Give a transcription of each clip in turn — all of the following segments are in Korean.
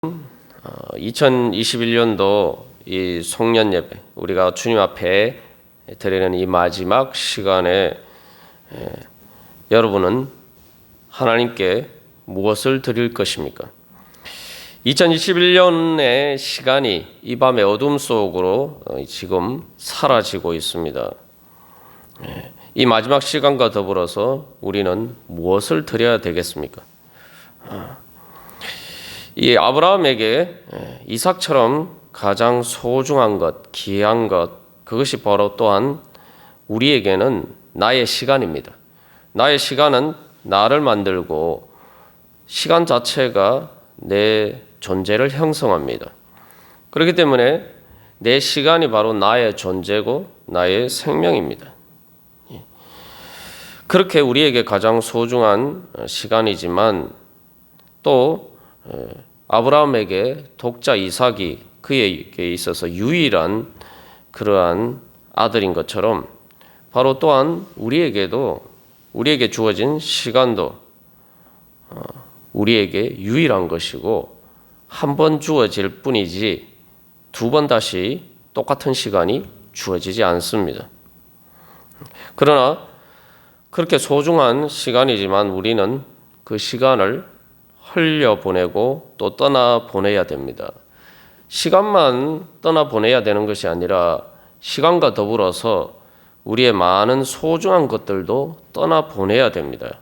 2021년도 이 송년 예배, 우리가 주님 앞에 드리는 이 마지막 시간에 여러분은 하나님께 무엇을 드릴 것입니까? 2021년의 시간이 이 밤의 어둠 속으로 지금 사라지고 있습니다. 이 마지막 시간과 더불어서 우리는 무엇을 드려야 되겠습니까? 이 아브라함에게 이삭처럼 가장 소중한 것, 귀한 것, 그것이 바로 또한 우리에게는 나의 시간입니다. 나의 시간은 나를 만들고 시간 자체가 내 존재를 형성합니다. 그렇기 때문에 내 시간이 바로 나의 존재고 나의 생명입니다. 그렇게 우리에게 가장 소중한 시간이지만 또 아브라함에게 독자 이삭이 그에게 있어서 유일한 그러한 아들인 것처럼 바로 또한 우리에게 주어진 시간도 우리에게 유일한 것이고 한 번 주어질 뿐이지 두 번 다시 똑같은 시간이 주어지지 않습니다. 그러나 그렇게 소중한 시간이지만 우리는 그 시간을 흘려보내고 또 떠나보내야 됩니다. 시간만 떠나보내야 되는 것이 아니라 시간과 더불어서 우리의 많은 소중한 것들도 떠나보내야 됩니다.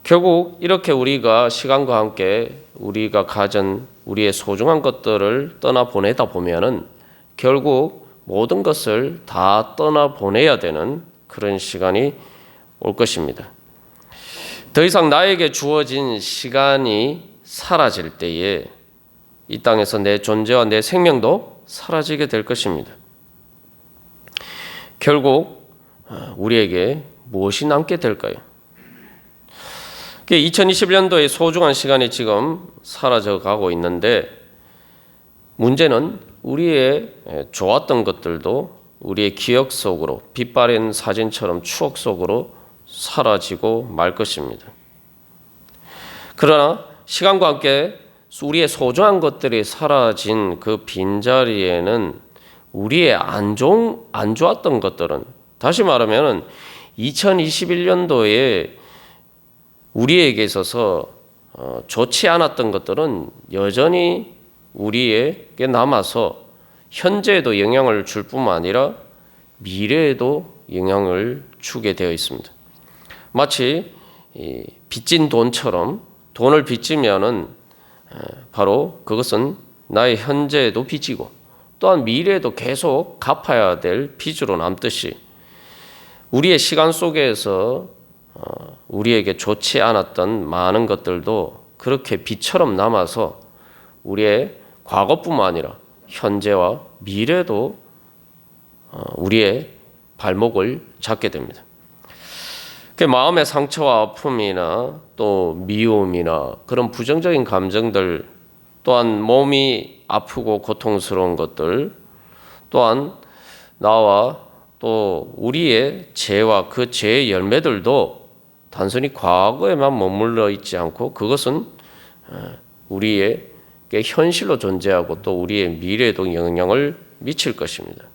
결국 이렇게 우리가 시간과 함께 우리가 가진 우리의 소중한 것들을 떠나보내다 보면은 결국 모든 것을 다 떠나보내야 되는 그런 시간이 올 것입니다. 더 이상 나에게 주어진 시간이 사라질 때에 이 땅에서 내 존재와 내 생명도 사라지게 될 것입니다. 결국 우리에게 무엇이 남게 될까요? 2021년도의 소중한 시간이 지금 사라져 가고 있는데 문제는 우리의 좋았던 것들도 우리의 기억 속으로 빛바랜 사진처럼 추억 속으로 사라지고 말 것입니다. 그러나 시간과 함께 우리의 소중한 것들이 사라진 그 빈자리에는 우리의 안 좋았던 것들은, 다시 말하면 2021년도에 우리에게 있어서 좋지 않았던 것들은 여전히 우리에게 남아서 현재에도 영향을 줄 뿐만 아니라 미래에도 영향을 주게 되어 있습니다. 마치 빚진 돈처럼 돈을 빚지면은 바로 그것은 나의 현재에도 빚이고 또한 미래에도 계속 갚아야 될 빚으로 남듯이 우리의 시간 속에서 우리에게 좋지 않았던 많은 것들도 그렇게 빚처럼 남아서 우리의 과거뿐만 아니라 현재와 미래도 우리의 발목을 잡게 됩니다. 마음의 상처와 아픔이나 또 미움이나 그런 부정적인 감정들, 또한 몸이 아프고 고통스러운 것들, 또한 나와 또 우리의 죄와 그 죄의 열매들도 단순히 과거에만 머물러 있지 않고 그것은 우리에게 현실로 존재하고 또 우리의 미래에도 영향을 미칠 것입니다.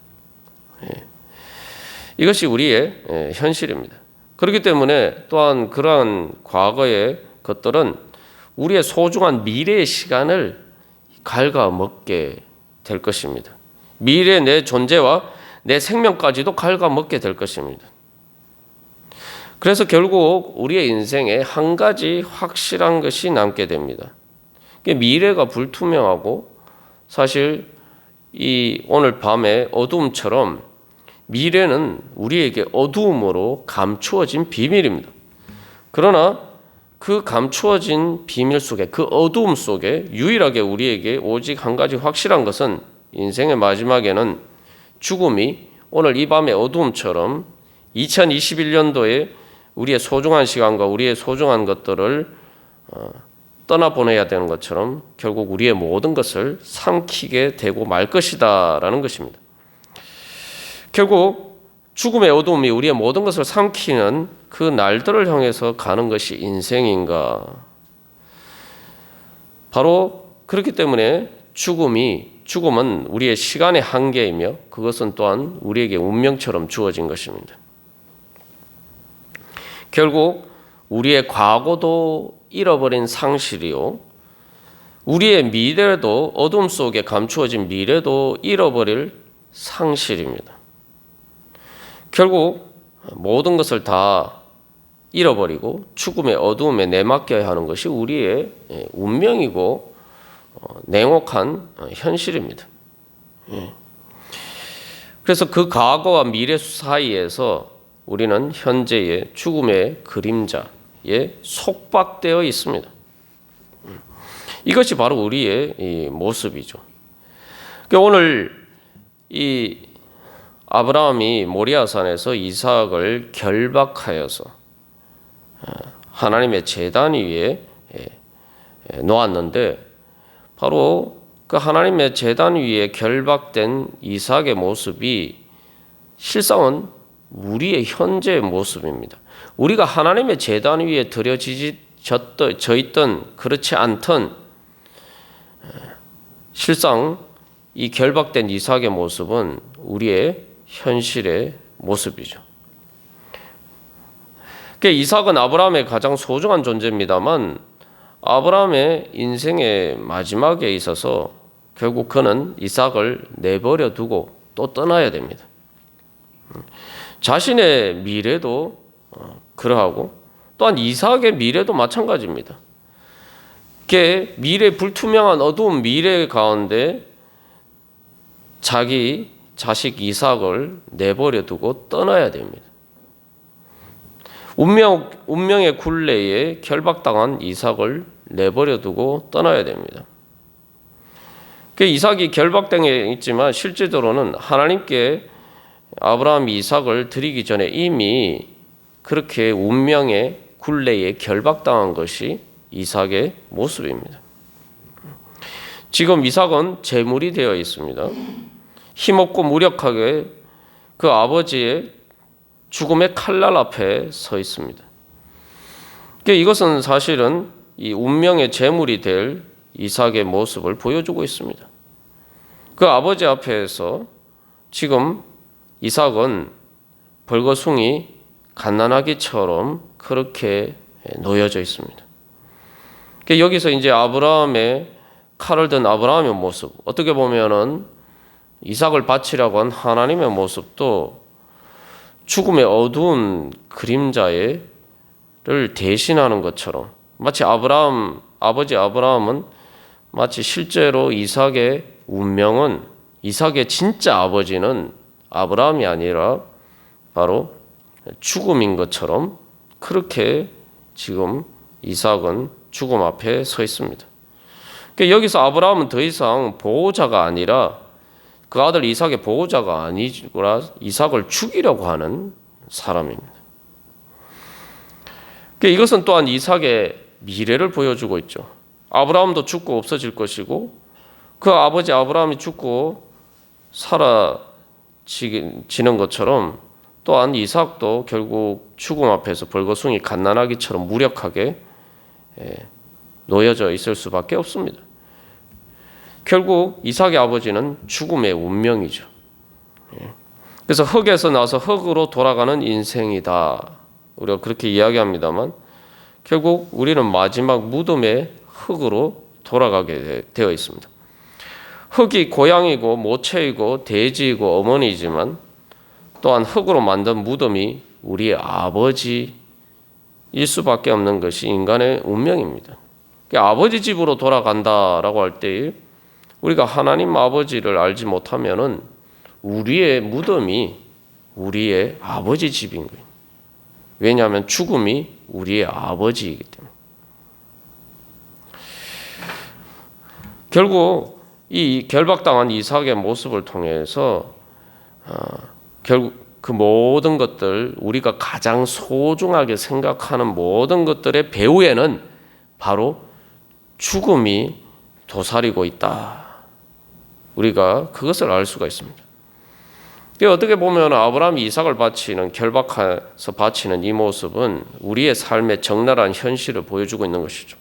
이것이 우리의 현실입니다. 그렇기 때문에 또한 그러한 과거의 것들은 우리의 소중한 미래의 시간을 갉아먹게 될 것입니다. 미래의 내 존재와 내 생명까지도 갉아먹게 될 것입니다. 그래서 결국 우리의 인생에 한 가지 확실한 것이 남게 됩니다. 미래가 불투명하고 사실 이 오늘 밤의 어두움처럼 미래는 우리에게 어두움으로 감추어진 비밀입니다. 그러나 그 감추어진 비밀 속에, 그 어두움 속에 유일하게 우리에게 오직 한 가지 확실한 것은 인생의 마지막에는 죽음이 오늘 이 밤의 어두움처럼 2021년도에 우리의 소중한 시간과 우리의 소중한 것들을 떠나보내야 되는 것처럼 결국 우리의 모든 것을 삼키게 되고 말 것이다라는 것입니다. 결국 죽음의 어두움이 우리의 모든 것을 삼키는 그 날들을 향해서 가는 것이 인생인가? 바로 그렇기 때문에 죽음은 우리의 시간의 한계이며 그것은 또한 우리에게 운명처럼 주어진 것입니다. 결국 우리의 과거도 잃어버린 상실이요, 우리의 미래도, 어둠 속에 감추어진 미래도 잃어버릴 상실입니다. 결국 모든 것을 다 잃어버리고 죽음의 어두움에 내맡겨야 하는 것이 우리의 운명이고 냉혹한 현실입니다. 그래서 그 과거와 미래 사이에서 우리는 현재의 죽음의 그림자에 속박되어 있습니다. 이것이 바로 우리의 이 모습이죠. 오늘 이 아브라함이 모리아산에서 이삭을 결박하여서 하나님의 제단 위에 놓았는데, 바로 그 하나님의 제단 위에 결박된 이삭의 모습이 실상은 우리의 현재의 모습입니다. 우리가 하나님의 제단 위에 드려져 있던 그렇지 않던, 실상 이 결박된 이삭의 모습은 우리의 현실의 모습이죠. 이삭은 아브라함의 가장 소중한 존재입니다만 아브라함의 인생의 마지막에 있어서 결국 그는 이삭을 내버려 두고 또 떠나야 됩니다. 자신의 미래도 그러하고 또한 이삭의 미래도 마찬가지입니다. 미래 불투명한 어두운 미래 가운데 자기 자식 이삭을 내버려 두고 떠나야 됩니다. 운명의 굴레에 결박당한 이삭을 내버려 두고 떠나야 됩니다. 이삭이 결박당해 있지만 실제로는 하나님께 아브라함이 이삭을 드리기 전에 이미 그렇게 운명의 굴레에 결박당한 것이 이삭의 모습입니다. 지금 이삭은 제물이 되어 있습니다. 힘없고 무력하게 그 아버지의 죽음의 칼날 앞에 서 있습니다. 이것은 사실은 이 운명의 제물이 될 이삭의 모습을 보여주고 있습니다. 그 아버지 앞에서 지금 이삭은 벌거숭이 갓난아기처럼 그렇게 놓여져 있습니다. 여기서 이제 아브라함의 칼을 든 아브라함의 모습, 어떻게 보면은 이삭을 바치라고 한 하나님의 모습도 죽음의 어두운 그림자를 대신하는 것처럼, 마치 아버지 아브라함은 마치 실제로 이삭의 운명은, 이삭의 진짜 아버지는 아브라함이 아니라 바로 죽음인 것처럼 그렇게 지금 이삭은 죽음 앞에 서 있습니다. 여기서 아브라함은 더 이상 보호자가 아니라, 그 아들 이삭의 보호자가 아니라 이삭을 죽이려고 하는 사람입니다. 이것은 또한 이삭의 미래를 보여주고 있죠. 아브라함도 죽고 없어질 것이고, 그 아버지 아브라함이 죽고 사라지는 것처럼 또한 이삭도 결국 죽음 앞에서 벌거숭이 갓난아기처럼 무력하게 놓여져 있을 수밖에 없습니다. 결국 이삭의 아버지는 죽음의 운명이죠. 그래서 흙에서 나서 흙으로 돌아가는 인생이다, 우리가 그렇게 이야기합니다만 결국 우리는 마지막 무덤의 흙으로 돌아가게 되어 있습니다. 흙이 고향이고 모체이고 돼지이고 어머니이지만 또한 흙으로 만든 무덤이 우리의 아버지일 수밖에 없는 것이 인간의 운명입니다. 아버지 집으로 돌아간다라고 할 때 우리가 하나님 아버지를 알지 못하면은 우리의 무덤이 우리의 아버지 집인 거예요. 왜냐하면 죽음이 우리의 아버지이기 때문에. 결국 이 결박당한 이삭의 모습을 통해서 결국 그 모든 것들, 우리가 가장 소중하게 생각하는 모든 것들의 배후에는 바로 죽음이 도사리고 있다, 우리가 그것을 알 수가 있습니다. 어떻게 보면 아브라함이 이삭을 바치는, 결박해서 바치는 이 모습은 우리의 삶의 적나라한 현실을 보여주고 있는 것이죠.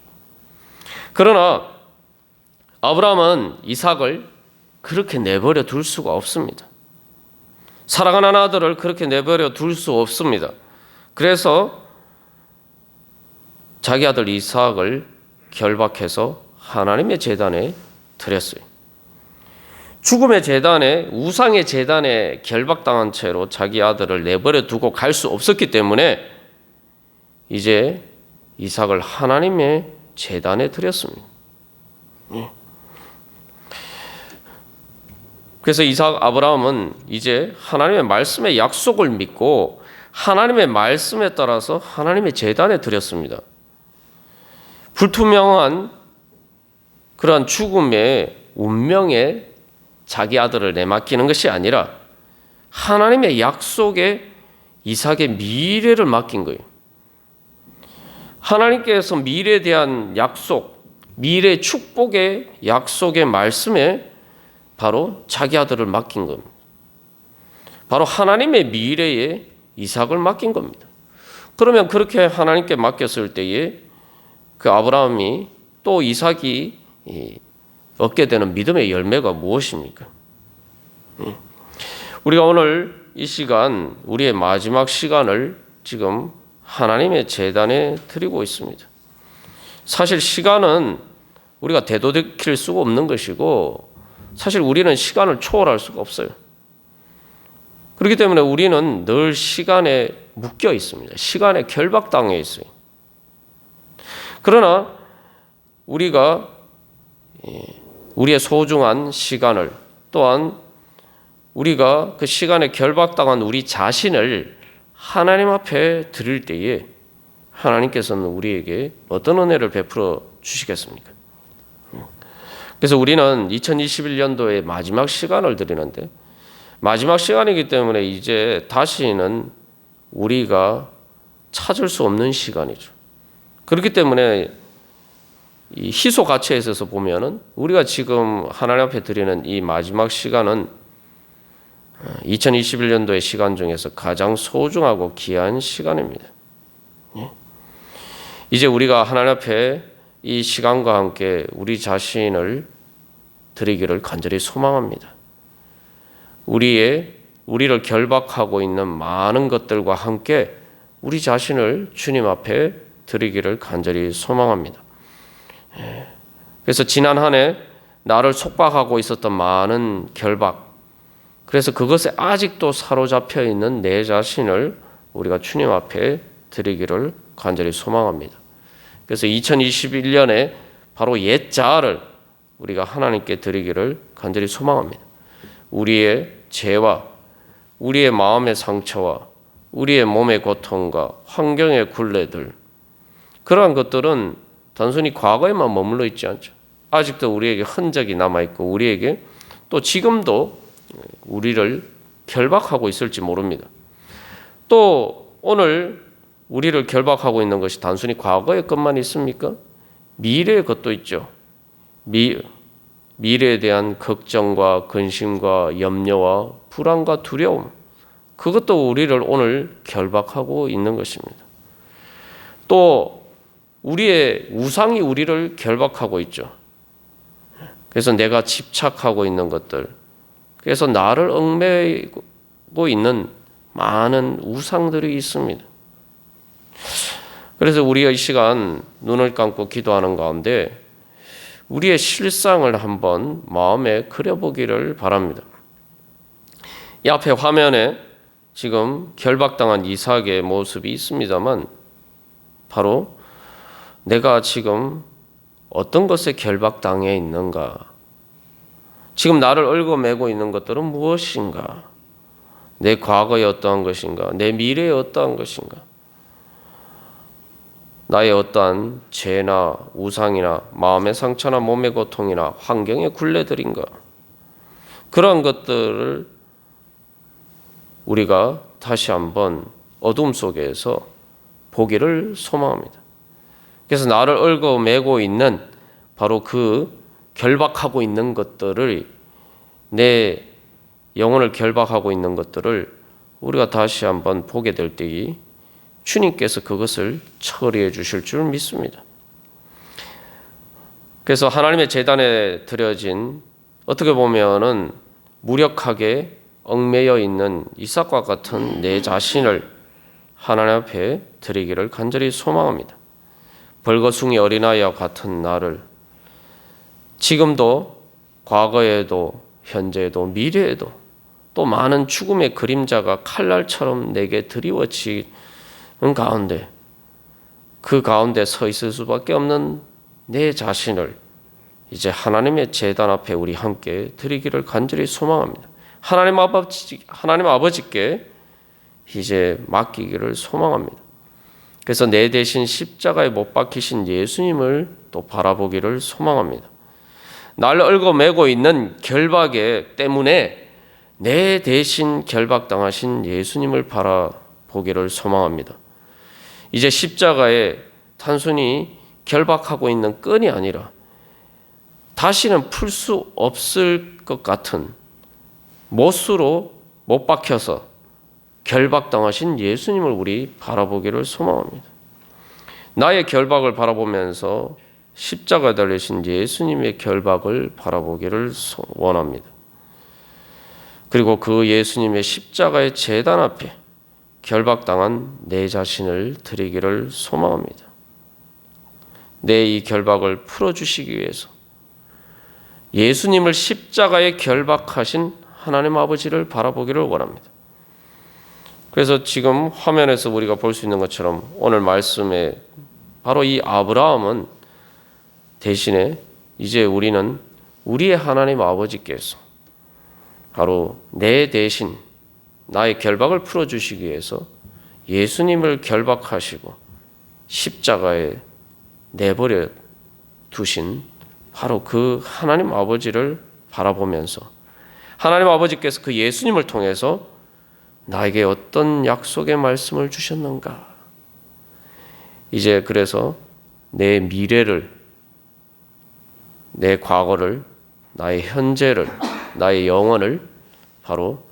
그러나 아브라함은 이삭을 그렇게 내버려 둘 수가 없습니다. 사랑하는 아들을 그렇게 내버려 둘 수 없습니다. 그래서 자기 아들 이삭을 결박해서 하나님의 제단에 드렸어요. 죽음의 제단에, 우상의 제단에 결박당한 채로 자기 아들을 내버려 두고 갈 수 없었기 때문에 이제 이삭을 하나님의 제단에 드렸습니다. 그래서 아브라함은 이제 하나님의 말씀의 약속을 믿고 하나님의 말씀에 따라서 하나님의 제단에 드렸습니다. 불투명한 그러한 죽음의 운명에 자기 아들을 내맡기는 것이 아니라 하나님의 약속에 이삭의 미래를 맡긴 거예요. 하나님께서 미래에 대한 약속, 미래 축복의 약속의 말씀에 바로 자기 아들을 맡긴 겁니다. 바로 하나님의 미래에 이삭을 맡긴 겁니다. 그러면 그렇게 하나님께 맡겼을 때에 그 아브라함이 또 이삭이 얻게 되는 믿음의 열매가 무엇입니까? 우리가 오늘 이 시간, 우리의 마지막 시간을 지금 하나님의 제단에 드리고 있습니다. 사실 시간은 우리가 되돌이킬 수가 없는 것이고 사실 우리는 시간을 초월할 수가 없어요. 그렇기 때문에 우리는 늘 시간에 묶여 있습니다. 시간에 결박당해 있어요. 그러나 우리가 우리의 소중한 시간을 또한 우리가 그 시간에 결박당한 우리 자신을 하나님 앞에 드릴 때에 하나님께서는 우리에게 어떤 은혜를 베풀어 주시겠습니까? 그래서 우리는 2021년도의 마지막 시간을 드리는데 마지막 시간이기 때문에 이제 다시는 우리가 찾을 수 없는 시간이죠. 그렇기 때문에 이 희소 가치에 있어서 보면은 우리가 지금 하나님 앞에 드리는 이 마지막 시간은 2021년도의 시간 중에서 가장 소중하고 귀한 시간입니다. 이제 우리가 하나님 앞에 이 시간과 함께 우리 자신을 드리기를 간절히 소망합니다. 우리를 결박하고 있는 많은 것들과 함께 우리 자신을 주님 앞에 드리기를 간절히 소망합니다. 그래서 지난 한 해 나를 속박하고 있었던 많은 결박, 그래서 그것에 아직도 사로잡혀 있는 내 자신을 우리가 주님 앞에 드리기를 간절히 소망합니다. 그래서 2021년에 바로 옛 자아를 우리가 하나님께 드리기를 간절히 소망합니다. 우리의 죄와 우리의 마음의 상처와 우리의 몸의 고통과 환경의 굴레들, 그러한 것들은 단순히 과거에만 머물러 있지 않죠. 아직도 우리에게 흔적이 남아있고 우리에게 또 지금도 우리를 결박하고 있을지 모릅니다. 또 오늘 우리를 결박하고 있는 것이 단순히 과거의 것만 있습니까? 미래의 것도 있죠. 미래에 대한 걱정과 근심과 염려와 불안과 두려움, 그것도 우리를 오늘 결박하고 있는 것입니다. 또 우리의 우상이 우리를 결박하고 있죠. 그래서 내가 집착하고 있는 것들, 그래서 나를 얽매고 있는 많은 우상들이 있습니다. 그래서 우리가 이 시간 눈을 감고 기도하는 가운데 우리의 실상을 한번 마음에 그려보기를 바랍니다. 이 앞에 화면에 지금 결박당한 이삭의 모습이 있습니다만 바로 내가 지금 어떤 것에 결박당해 있는가? 지금 나를 얽어매고 있는 것들은 무엇인가? 내 과거에 어떠한 것인가? 내 미래에 어떠한 것인가? 나의 어떠한 죄나 우상이나 마음의 상처나 몸의 고통이나 환경의 굴레들인가? 그러한 것들을 우리가 다시 한번 어둠 속에서 보기를 소망합니다. 그래서 나를 얽어매고 있는 바로 그 결박하고 있는 것들을, 내 영혼을 결박하고 있는 것들을 우리가 다시 한번 보게 될 때에 주님께서 그것을 처리해 주실 줄 믿습니다. 그래서 하나님의 제단에 드려진 어떻게 보면은 무력하게 얽매여 있는 이삭과 같은 내 자신을 하나님 앞에 드리기를 간절히 소망합니다. 벌거숭이 어린아이와 같은 나를 지금도 과거에도 현재에도 미래에도 또 많은 죽음의 그림자가 칼날처럼 내게 드리워지는 가운데 그 가운데 서 있을 수밖에 없는 내 자신을 이제 하나님의 제단 앞에 우리 함께 드리기를 간절히 소망합니다. 하나님 아버지께 이제 맡기기를 소망합니다. 그래서 내 대신 십자가에 못 박히신 예수님을 또 바라보기를 소망합니다. 날 얽어매고 있는 결박 때문에 내 대신 결박당하신 예수님을 바라보기를 소망합니다. 이제 십자가에 단순히 결박하고 있는 끈이 아니라 다시는 풀 수 없을 것 같은 못으로 못 박혀서 결박당하신 예수님을 우리 바라보기를 소망합니다. 나의 결박을 바라보면서 십자가에 달리신 예수님의 결박을 바라보기를 원합니다. 그리고 그 예수님의 십자가의 제단 앞에 결박당한 내 자신을 드리기를 소망합니다. 내 이 결박을 풀어주시기 위해서 예수님을 십자가에 결박하신 하나님 아버지를 바라보기를 원합니다. 그래서 지금 화면에서 우리가 볼 수 있는 것처럼 오늘 말씀에 바로 이 아브라함은 대신에 이제 우리는 우리의 하나님 아버지께서 바로 내 대신 나의 결박을 풀어주시기 위해서 예수님을 결박하시고 십자가에 내버려 두신 바로 그 하나님 아버지를 바라보면서 하나님 아버지께서 그 예수님을 통해서 나에게 어떤 약속의 말씀을 주셨는가? 이제 그래서 내 미래를, 내 과거를, 나의 현재를, 나의 영혼을 바로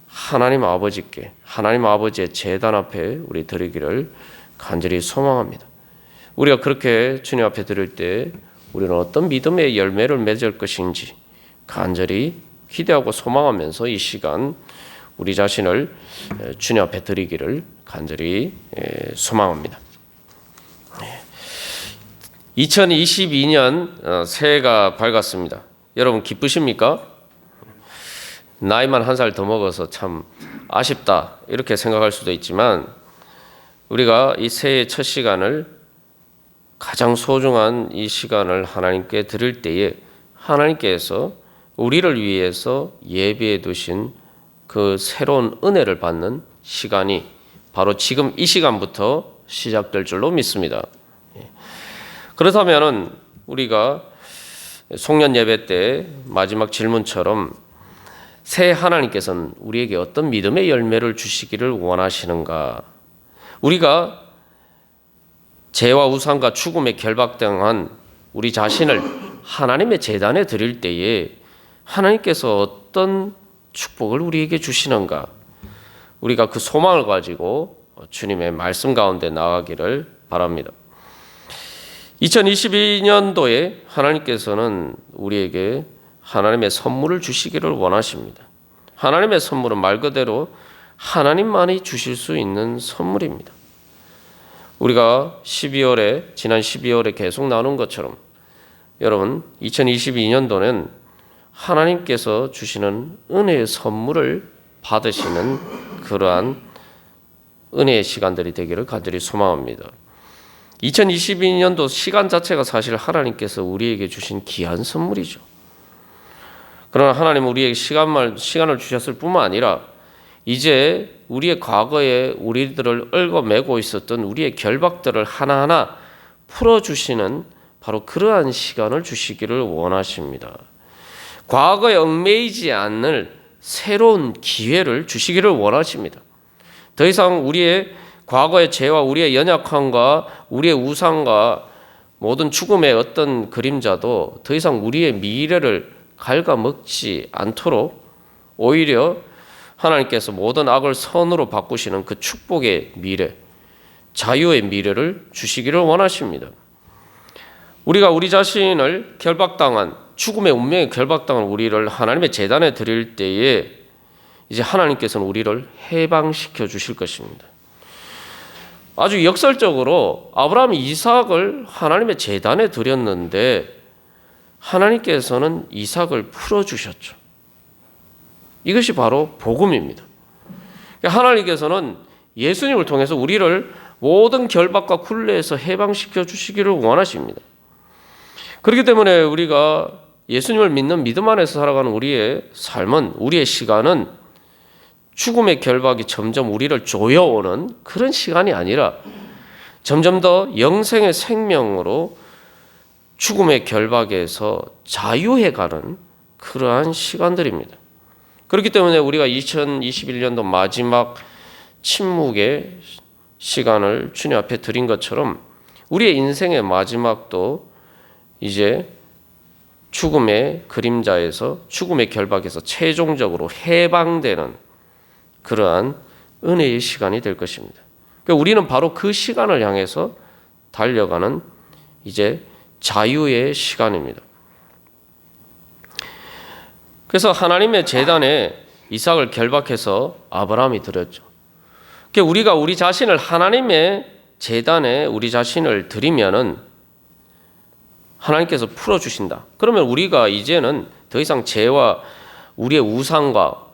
하나님 아버지께, 하나님 아버지의 제단 앞에 우리 드리기를 간절히 소망합니다. 우리가 그렇게 주님 앞에 드릴 때 우리는 어떤 믿음의 열매를 맺을 것인지 간절히 기대하고 소망하면서 이 시간 우리 자신을 주님 앞에 드리기를 간절히 소망합니다. 2022년 새해가 밝았습니다. 여러분 기쁘십니까? 나이만 한 살 더 먹어서 참 아쉽다 이렇게 생각할 수도 있지만 우리가 이 새해의 첫 시간을 가장 소중한 이 시간을 하나님께 드릴 때에 하나님께서 우리를 위해서 예비해 두신 그 새로운 은혜를 받는 시간이 바로 지금 이 시간부터 시작될 줄로 믿습니다. 그렇다면 우리가 송년 예배 때 마지막 질문처럼 새해 하나님께서는 우리에게 어떤 믿음의 열매를 주시기를 원하시는가? 우리가 죄와 우상과 죽음에 결박당한 우리 자신을 하나님의 제단에 드릴 때에 하나님께서 어떤 축복을 우리에게 주시는가? 우리가 그 소망을 가지고 주님의 말씀 가운데 나가기를 바랍니다. 2022년도에 하나님께서는 우리에게 하나님의 선물을 주시기를 원하십니다. 하나님의 선물은 말 그대로 하나님만이 주실 수 있는 선물입니다. 우리가 지난 12월에 계속 나눈 것처럼 여러분 2022년도는 하나님께서 주시는 은혜의 선물을 받으시는 그러한 은혜의 시간들이 되기를 간절히 소망합니다. 2022년도 시간 자체가 사실 하나님께서 우리에게 주신 귀한 선물이죠. 그러나 하나님은 우리에게 시간을 주셨을 뿐만 아니라 이제 우리의 과거에 우리들을 얽어매고 있었던 우리의 결박들을 하나하나 풀어주시는 바로 그러한 시간을 주시기를 원하십니다. 과거에 얽매이지 않는 새로운 기회를 주시기를 원하십니다. 더 이상 우리의 과거의 죄와 우리의 연약함과 우리의 우상과 모든 죽음의 어떤 그림자도 더 이상 우리의 미래를 갉아먹지 않도록 오히려 하나님께서 모든 악을 선으로 바꾸시는 그 축복의 미래, 자유의 미래를 주시기를 원하십니다. 우리가 우리 자신을 결박당한 죽음의 운명에 결박당한 우리를 하나님의 제단에 드릴 때에 이제 하나님께서는 우리를 해방시켜 주실 것입니다. 아주 역설적으로 아브라함이 이삭을 하나님의 제단에 드렸는데 하나님께서는 이삭을 풀어주셨죠. 이것이 바로 복음입니다. 하나님께서는 예수님을 통해서 우리를 모든 결박과 굴레에서 해방시켜 주시기를 원하십니다. 그렇기 때문에 우리가 예수님을 믿는 믿음 안에서 살아가는 우리의 삶은, 우리의 시간은 죽음의 결박이 점점 우리를 조여오는 그런 시간이 아니라 점점 더 영생의 생명으로 죽음의 결박에서 자유해가는 그러한 시간들입니다. 그렇기 때문에 우리가 2021년도 마지막 침묵의 시간을 주님 앞에 드린 것처럼 우리의 인생의 마지막도 이제 죽음의 그림자에서, 죽음의 결박에서 최종적으로 해방되는 그러한 은혜의 시간이 될 것입니다. 그러니까 우리는 바로 그 시간을 향해서 달려가는 이제 자유의 시간입니다. 그래서 하나님의 제단에 이삭을 결박해서 아브라함이 드렸죠. 그러니까 우리가 우리 자신을 하나님의 제단에 우리 자신을 드리면은 하나님께서 풀어주신다. 그러면 우리가 이제는 더 이상 죄와 우리의 우상과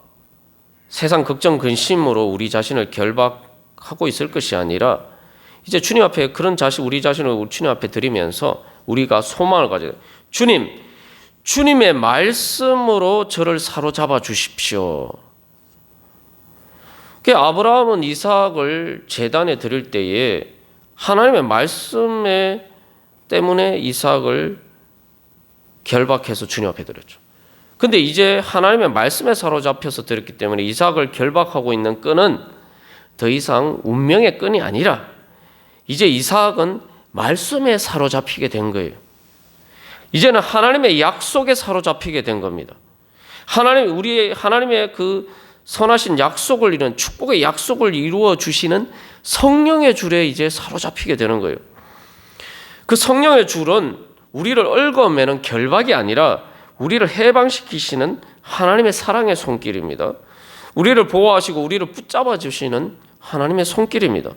세상 걱정 근심으로 우리 자신을 결박하고 있을 것이 아니라 이제 주님 앞에 그런 우리 자신을 주님 앞에 드리면서 우리가 소망을 가져야 돼요. 주님의 말씀으로 저를 사로잡아 주십시오. 아브라함은 이삭을 제단에 드릴 때에 하나님의 말씀 때문에 이삭을 결박해서 주님 앞에 드렸죠. 근데 이제 하나님의 말씀에 사로잡혀서 드렸기 때문에 이삭을 결박하고 있는 끈은 더 이상 운명의 끈이 아니라 이제 이삭은 말씀에 사로잡히게 된 거예요. 이제는 하나님의 약속에 사로잡히게 된 겁니다. 하나님의 그 선하신 약속을 이루는 축복의 약속을 이루어 주시는 성령의 줄에 이제 사로잡히게 되는 거예요. 그 성령의 줄은 우리를 얽어매는 결박이 아니라 우리를 해방시키시는 하나님의 사랑의 손길입니다. 우리를 보호하시고 우리를 붙잡아 주시는 하나님의 손길입니다.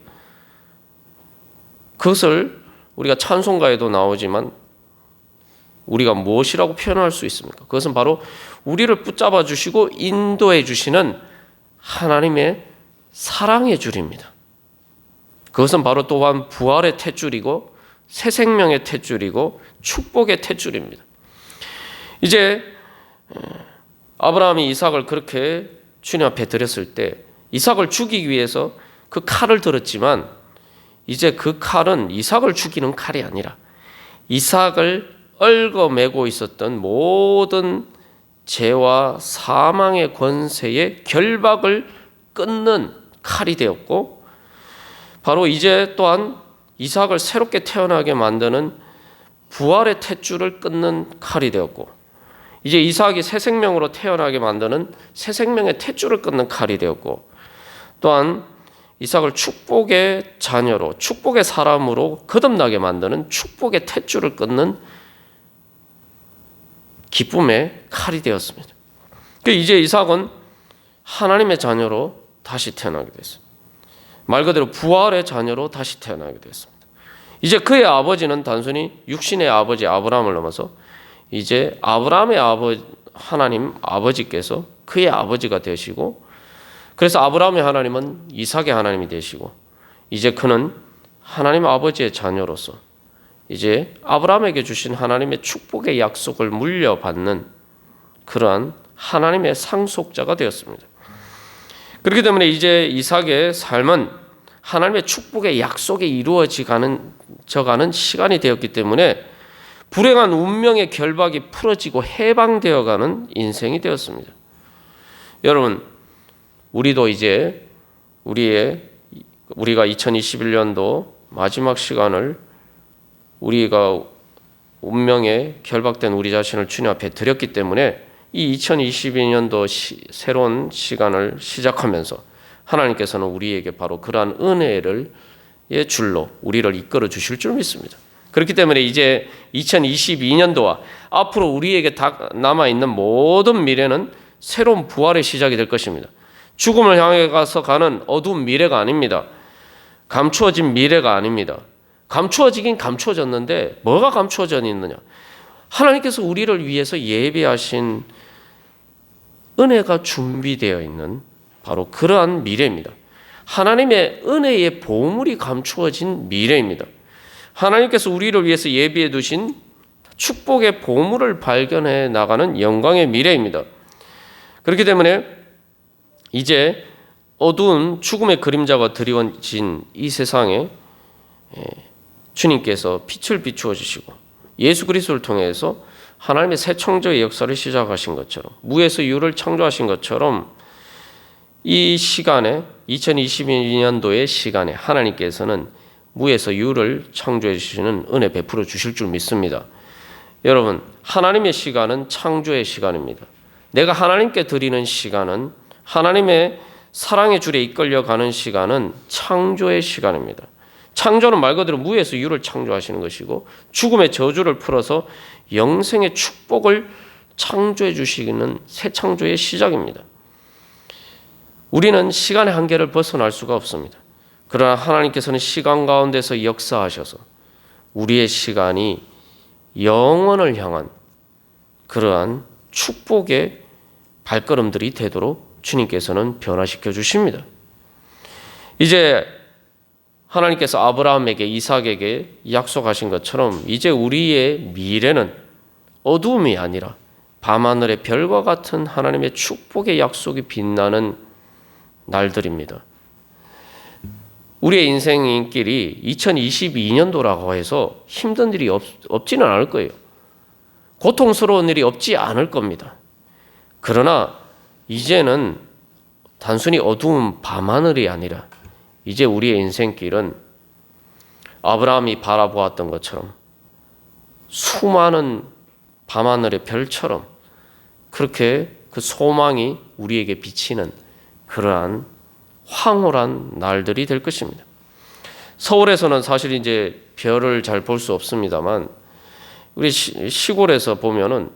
그것을 우리가 찬송가에도 나오지만 우리가 무엇이라고 표현할 수 있습니까? 그것은 바로 우리를 붙잡아 주시고 인도해 주시는 하나님의 사랑의 줄입니다. 그것은 바로 또한 부활의 탯줄이고 새 생명의 탯줄이고 축복의 탯줄입니다. 이제 아브라함이 이삭을 그렇게 주님 앞에 드렸을 때 이삭을 죽이기 위해서 그 칼을 들었지만 이제 그 칼은 이삭을 죽이는 칼이 아니라 이삭을 얽어매고 있었던 모든 죄와 사망의 권세의 결박을 끊는 칼이 되었고 바로 이제 또한 이삭을 새롭게 태어나게 만드는 부활의 탯줄을 끊는 칼이 되었고 이제 이삭이 새 생명으로 태어나게 만드는 새 생명의 탯줄을 끊는 칼이 되었고 또한 이삭을 축복의 자녀로 축복의 사람으로 거듭나게 만드는 축복의 탯줄을 끊는 기쁨의 칼이 되었습니다. 이제 이삭은 하나님의 자녀로 다시 태어나게 됐습니다. 말 그대로 부활의 자녀로 다시 태어나게 됐습니다. 이제 그의 아버지는 단순히 육신의 아버지 아브라함을 넘어서 이제 아브라함의 하나님 아버지께서 그의 아버지가 되시고 그래서 아브라함의 하나님은 이삭의 하나님이 되시고 이제 그는 하나님 아버지의 자녀로서 이제 아브라함에게 주신 하나님의 축복의 약속을 물려받는 그러한 하나님의 상속자가 되었습니다. 그렇기 때문에 이제 이삭의 삶은 하나님의 축복의 약속이 이루어져가는 시간이 되었기 때문에 불행한 운명의 결박이 풀어지고 해방되어가는 인생이 되었습니다. 여러분, 우리도 이제 우리가 2021년도 마지막 시간을 우리가 운명에 결박된 우리 자신을 주님 앞에 드렸기 때문에 이 2022년도 새로운 시간을 시작하면서 하나님께서는 우리에게 바로 그러한 은혜를 줄로 우리를 이끌어 주실 줄 믿습니다. 그렇기 때문에 이제 2022년도와 앞으로 우리에게 남아있는 모든 미래는 새로운 부활의 시작이 될 것입니다. 죽음을 향해 가는 어두운 미래가 아닙니다. 감추어진 미래가 아닙니다. 감추어지긴 감추어졌는데 뭐가 감추어져 있느냐? 하나님께서 우리를 위해서 예비하신 은혜가 준비되어 있는 바로 그러한 미래입니다. 하나님의 은혜의 보물이 감추어진 미래입니다. 하나님께서 우리를 위해서 예비해 두신 축복의 보물을 발견해 나가는 영광의 미래입니다. 그렇기 때문에 이제 어두운 죽음의 그림자가 드리워진 이 세상에 주님께서 빛을 비추어 주시고 예수 그리스도를 통해서 하나님의 새 창조의 역사를 시작하신 것처럼, 무에서 유를 창조하신 것처럼 이 시간에 2022년도의 시간에 하나님께서는 무에서 유를 창조해 주시는 은혜 베풀어 주실 줄 믿습니다. 여러분, 하나님의 시간은 창조의 시간입니다. 내가 하나님께 드리는 시간은, 하나님의 사랑의 줄에 이끌려가는 시간은 창조의 시간입니다. 창조는 말 그대로 무에서 유를 창조하시는 것이고, 죽음의 저주를 풀어서 영생의 축복을 창조해 주시는 새 창조의 시작입니다. 우리는 시간의 한계를 벗어날 수가 없습니다. 그러나 하나님께서는 시간 가운데서 역사하셔서 우리의 시간이 영원을 향한 그러한 축복의 발걸음들이 되도록 주님께서는 변화시켜 주십니다. 이제 하나님께서 아브라함에게, 이삭에게 약속하신 것처럼 이제 우리의 미래는 어두움이 아니라 밤하늘의 별과 같은 하나님의 축복의 약속이 빛나는 날들입니다. 우리의 인생길이 2022년도라고 해서 힘든 일이 없지는 않을 거예요. 고통스러운 일이 없지 않을 겁니다. 그러나 이제는 단순히 어두운 밤하늘이 아니라 이제 우리의 인생길은 아브라함이 바라보았던 것처럼 수많은 밤하늘의 별처럼 그렇게 그 소망이 우리에게 비치는 그러한 황홀한 날들이 될 것입니다. 서울에서는 사실 이제 별을 잘 볼 수 없습니다만 우리 시골에서 보면은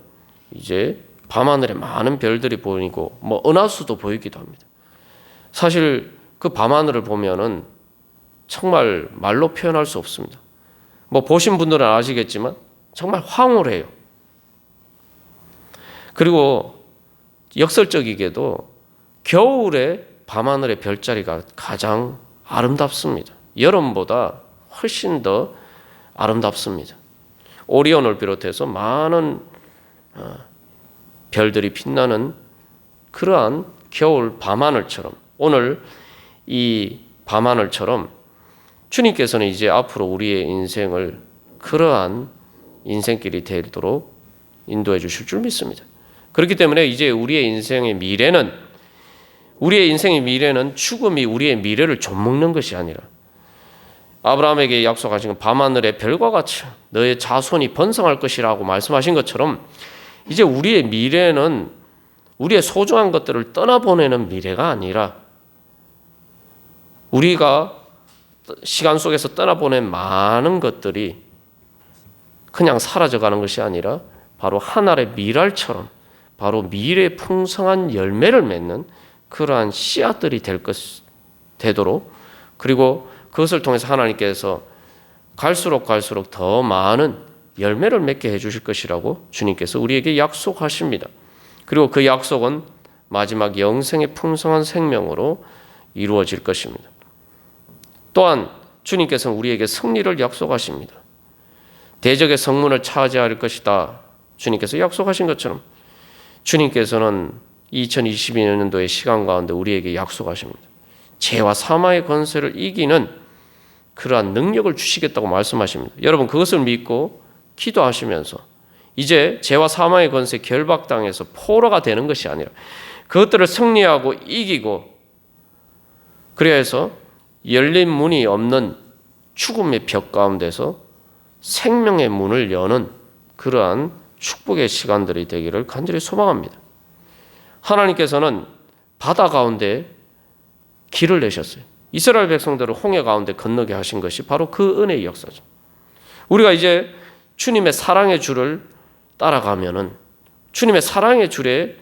이제 밤하늘에 많은 별들이 보이고 뭐 은하수도 보이기도 합니다. 사실 그 밤하늘을 보면은 정말 말로 표현할 수 없습니다. 뭐 보신 분들은 아시겠지만 정말 황홀해요. 그리고 역설적이게도 겨울에 밤하늘의 별자리가 가장 아름답습니다. 여름보다 훨씬 더 아름답습니다. 오리온을 비롯해서 많은 별들이 빛나는 그러한 겨울 밤하늘처럼, 오늘 이 밤하늘처럼 주님께서는 이제 앞으로 우리의 인생을 그러한 인생길이 되도록 인도해 주실 줄 믿습니다. 그렇기 때문에 이제 우리의 인생의 미래는 죽음이 우리의 미래를 좀먹는 것이 아니라 아브라함에게 약속하신 밤하늘의 별과 같이 너의 자손이 번성할 것이라고 말씀하신 것처럼 이제 우리의 미래는 우리의 소중한 것들을 떠나보내는 미래가 아니라 우리가 시간 속에서 떠나보낸 많은 것들이 그냥 사라져가는 것이 아니라 바로 하늘의 밀알처럼 바로 미래의 풍성한 열매를 맺는 그러한 씨앗들이 되도록, 그리고 그것을 통해서 하나님께서 갈수록 더 많은 열매를 맺게 해주실 것이라고 주님께서 우리에게 약속하십니다. 그리고 그 약속은 마지막 영생의 풍성한 생명으로 이루어질 것입니다. 또한 주님께서는 우리에게 승리를 약속하십니다. 대적의 성문을 차지할 것이다. 주님께서 약속하신 것처럼 주님께서는 2022년도의 시간 가운데 우리에게 약속하십니다. 죄와 사망의 권세를 이기는 그러한 능력을 주시겠다고 말씀하십니다. 여러분, 그것을 믿고 기도하시면서 이제 죄와 사망의 권세 결박당해서 포로가 되는 것이 아니라 그것들을 승리하고 이기고, 그래야 해서 열린 문이 없는 죽음의 벽 가운데서 생명의 문을 여는 그러한 축복의 시간들이 되기를 간절히 소망합니다. 하나님께서는 바다 가운데 길을 내셨어요. 이스라엘 백성들을 홍해 가운데 건너게 하신 것이 바로 그 은혜의 역사죠. 우리가 이제 주님의 사랑의 줄을 따라가면은, 주님의 사랑의 줄에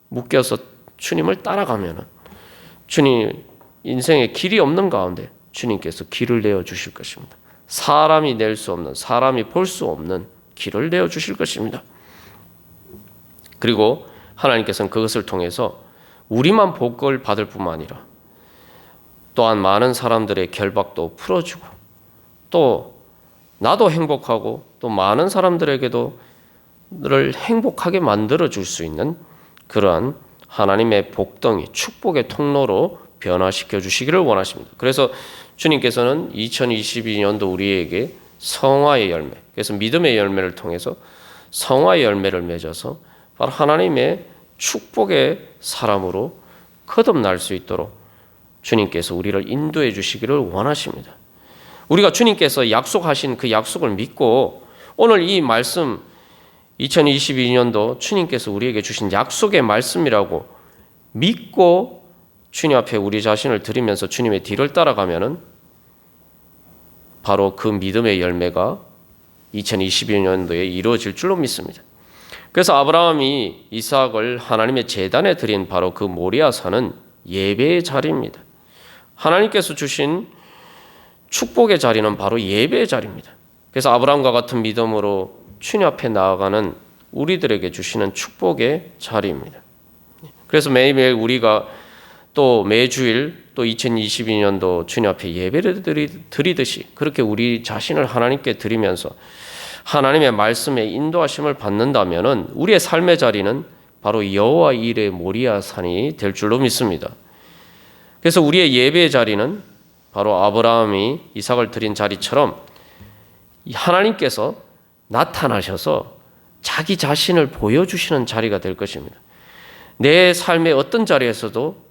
묶여서 주님을 따라가면은, 주님 인생에 길이 없는 가운데 주님께서 길을 내어 주실 것입니다. 사람이 낼 수 없는, 사람이 볼 수 없는 길을 내어 주실 것입니다. 그리고 하나님께서는 그것을 통해서 우리만 복을 받을 뿐만 아니라 또한 많은 사람들의 결박도 풀어주고, 또 나도 행복하고 또 많은 사람들에게도 를 행복하게 만들어 줄 수 있는 그러한 하나님의 복덩이, 축복의 통로로 변화시켜 주시기를 원하십니다. 그래서 주님께서는 2022년도 우리에게 성화의 열매, 그래서 믿음의 열매를 통해서 성화의 열매를 맺어서 바로 하나님의 축복의 사람으로 거듭날 수 있도록 주님께서 우리를 인도해 주시기를 원하십니다. 우리가 주님께서 약속하신 그 약속을 믿고 오늘 이 말씀, 2022년도 주님께서 우리에게 주신 약속의 말씀이라고 믿고 주님 앞에 우리 자신을 드리면서 주님의 뒤를 따라가면은 바로 그 믿음의 열매가 2022년도에 이루어질 줄로 믿습니다. 그래서 아브라함이 이삭을 하나님의 제단에 드린 바로 그 모리아산은 예배의 자리입니다. 하나님께서 주신 축복의 자리는 바로 예배의 자리입니다. 그래서 아브라함과 같은 믿음으로 주님 앞에 나아가는 우리들에게 주시는 축복의 자리입니다. 그래서 매일매일 우리가 또 매주일 또 2022년도 주님 앞에 예배를 드리듯이 그렇게 우리 자신을 하나님께 드리면서 하나님의 말씀에 인도하심을 받는다면은 우리의 삶의 자리는 바로 여호와 일의 모리아산이 될 줄로 믿습니다. 그래서 우리의 예배의 자리는 바로 아브라함이 이삭을 드린 자리처럼 하나님께서 나타나셔서 자기 자신을 보여주시는 자리가 될 것입니다. 내 삶의 어떤 자리에서도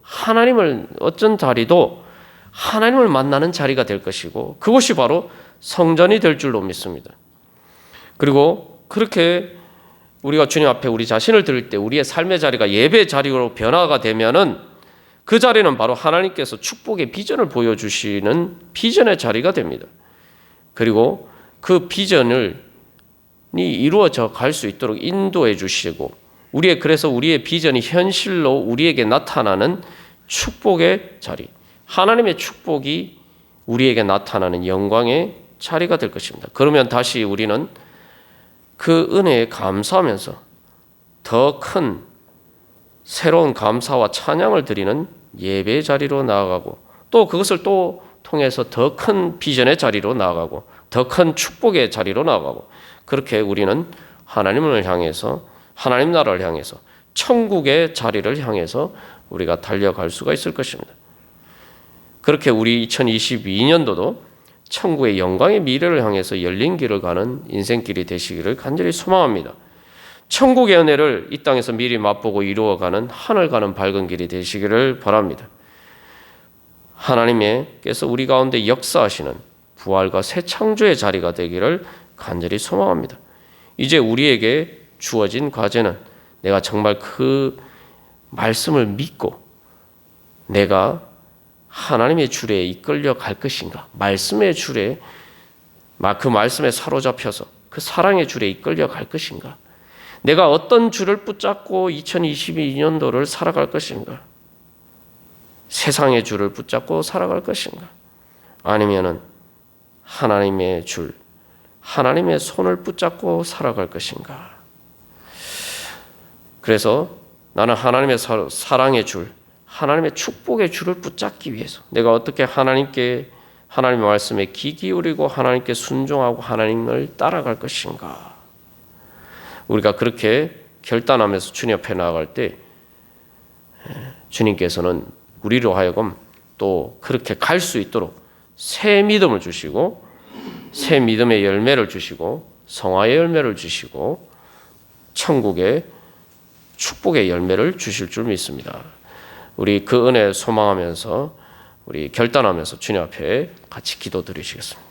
어떤 자리도 하나님을 만나는 자리가 될 것이고 그것이 바로 성전이 될 줄로 믿습니다. 그리고 그렇게 우리가 주님 앞에 우리 자신을 드릴 때 우리의 삶의 자리가 예배의 자리로 변화가 되면은 그 자리는 바로 하나님께서 축복의 비전을 보여주시는 비전의 자리가 됩니다. 그리고 그 비전이 이루어져 갈 수 있도록 인도해 주시고 그래서 우리의 비전이 현실로 우리에게 나타나는 축복의 자리, 하나님의 축복이 우리에게 나타나는 영광의 자리가 될 것입니다. 그러면 다시 우리는 그 은혜에 감사하면서 더 큰 새로운 감사와 찬양을 드리는 예배의 자리로 나아가고 또 그것을 또 통해서 더 큰 비전의 자리로 나아가고 더 큰 축복의 자리로 나아가고 그렇게 우리는 하나님을 향해서 하나님 나라를 향해서 천국의 자리를 향해서 우리가 달려갈 수가 있을 것입니다. 그렇게 우리 2022년도도 천국의 영광의 미래를 향해서 열린 길을 가는 인생길이 되시기를 간절히 소망합니다. 천국의 은혜를 이 땅에서 미리 맛보고 이루어가는 하늘 가는 밝은 길이 되시기를 바랍니다. 하나님께서 우리 가운데 역사하시는 부활과 새 창조의 자리가 되기를 간절히 소망합니다. 이제 우리에게 주어진 과제는 내가 정말 그 말씀을 믿고 내가 하나님의 줄에 이끌려 갈 것인가, 말씀의 줄에 그 말씀에 사로잡혀서 그 사랑의 줄에 이끌려 갈 것인가, 내가 어떤 줄을 붙잡고 2022년도를 살아갈 것인가, 세상의 줄을 붙잡고 살아갈 것인가, 아니면은 하나님의 줄, 하나님의 손을 붙잡고 살아갈 것인가. 그래서 나는 하나님의 사랑의 줄, 하나님의 축복의 줄을 붙잡기 위해서 내가 어떻게 하나님의 말씀에 귀 기울이고 하나님께 순종하고 하나님을 따라갈 것인가. 우리가 그렇게 결단하면서 주님 앞에 나아갈 때 주님께서는 우리로 하여금 또 그렇게 갈 수 있도록 새 믿음을 주시고 새 믿음의 열매를 주시고 성화의 열매를 주시고 천국의 축복의 열매를 주실 줄 믿습니다. 우리 그 은혜 소망하면서 우리 결단하면서 주님 앞에 같이 기도드리시겠습니다.